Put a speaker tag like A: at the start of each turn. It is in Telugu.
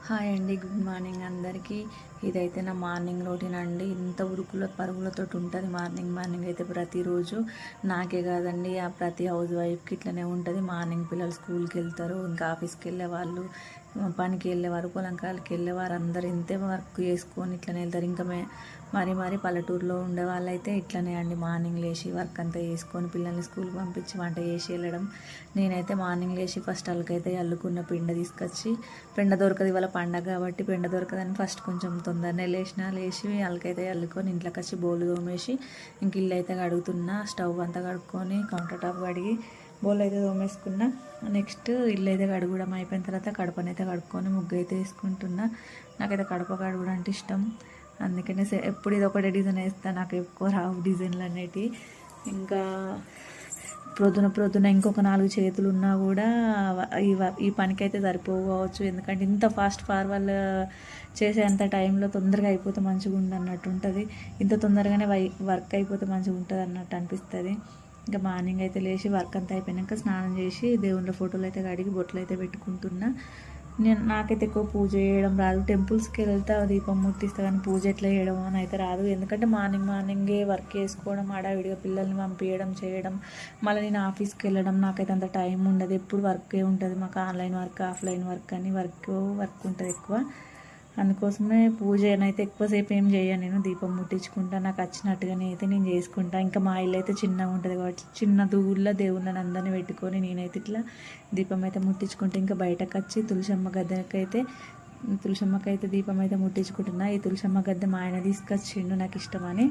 A: హాయ్ అండి, గుడ్ మార్నింగ్ అందరికీ. ఇదైతే నా మార్నింగ్ రొటీన్ అండి. ఇంత ఉరుకుల పరుగులతో ఉంటుంది మార్నింగ్ అయితే ప్రతిరోజు. నాకే కాదండి, ఆ ప్రతి హౌస్ వైఫ్కి ఇట్లనే ఉంటుంది. మార్నింగ్ పిల్లలు స్కూల్కి వెళ్తారు, ఇంకా ఆఫీస్కి వెళ్ళే వాళ్ళు, పనికి వెళ్ళేవారు, పొలం కాళ్ళకి వెళ్ళేవారు, అందరు ఇంతే వర్క్ చేసుకొని ఇట్లనే వెళ్తారు. ఇంకా మరి పల్లెటూరులో ఉండే వాళ్ళైతే ఇట్లనే అండి, మార్నింగ్ లేచి వర్క్ అంతా చేసుకొని పిల్లల్ని స్కూల్కి పంపించి వంట చేసి వెళ్ళడం. నేనైతే మార్నింగ్ లేచి ఫస్ట్ వాళ్ళకైతే అల్లుకున్న పెండ తీసుకొచ్చి, పెండ దొరకదు ఇవాళ పండగ కాబట్టి పెండ దొరకదని ఫస్ట్ కొంచెం తొందరనే లేచి వాళ్ళకైతే అల్లుకొని ఇంట్లోకి వచ్చి బోలు తోమేసి ఇంక ఇల్లు అయితే కడుగుతున్నా. స్టవ్ అంతా కడుక్కొని కౌంటర్ టాప్ కడిగి బోల్ అయితే తోమేసుకున్నా. నెక్స్ట్ ఇల్లు అయితే కడగడం అయిపోయిన తర్వాత కడపనైతే కడుక్కొని ముగ్గు అయితే వేసుకుంటున్నా. నాకైతే కడప కడగడం అంటే ఇష్టం, అందుకనే ఎప్పుడు ఇది ఒకటే డిజైన్ వేస్తాను. నాకు ఎక్కువ రావు డిజైన్లు అనేటివి. ఇంకా ప్రొద్దున ఇంకొక 4 చేతులు ఉన్నా కూడా ఈ పనికైతే సరిపోవచ్చు. ఎందుకంటే ఇంత ఫాస్ట్ ఫార్వర్డ్ చేసేంత టైంలో తొందరగా అయిపోతే మంచిగా అన్నట్టు ఉంటుంది. ఇంత తొందరగానే వర్క్ అయిపోతే మంచిగా ఉంటుంది అన్నట్టు అనిపిస్తుంది. ఇంకా మార్నింగ్ అయితే లేచి వర్క్ అంతా అయిపోయాక స్నానం చేసి దేవుళ్ళ ఫోటోలు అయితే కడిగి బొట్లు అయితే పెట్టుకుంటున్నా. నాకైతే ఎక్కువ పూజ చేయడం రాదు. టెంపుల్స్కి వెళ్తే దీపం ముట్టిస్తా, కానీ పూజ ఎట్లా చేయడం అని అయితే రాదు. ఎందుకంటే మార్నింగే వర్క్ చేసుకోవడం, హడావిడిగా పిల్లల్ని పంపించడం చేయడం, మళ్ళీ నేను ఆఫీస్కి వెళ్ళడం, నాకైతే అంత టైం ఉండదు. ఎప్పుడు వర్కే ఉంటుంది మాకు, ఆన్లైన్ వర్క్ ఆఫ్లైన్ వర్క్ అని వర్క్ ఉంటుంది ఎక్కువ. అందుకోసమే పూజనైతే ఎక్కువసేపు ఏం చేయను నేను. దీపం ముట్టించుకుంటా, నాకు వచ్చినట్టుగానే అయితే నేను చేసుకుంటా. ఇంకా మా ఇల్లు అయితే చిన్నగా ఉంటుంది కాబట్టి చిన్న దూళ్ళ దేవుళ్ళని అందరినీ పెట్టుకొని నేనైతే ఇట్లా దీపం అయితే ముట్టించుకుంటే, ఇంకా బయటకు వచ్చి తులసమ్మకైతే దీపం అయితే ముట్టించుకుంటున్నా. ఈ తులసమ్మ గద్దె మా ఆయన తీసుకొచ్చిండు నాకు ఇష్టమని.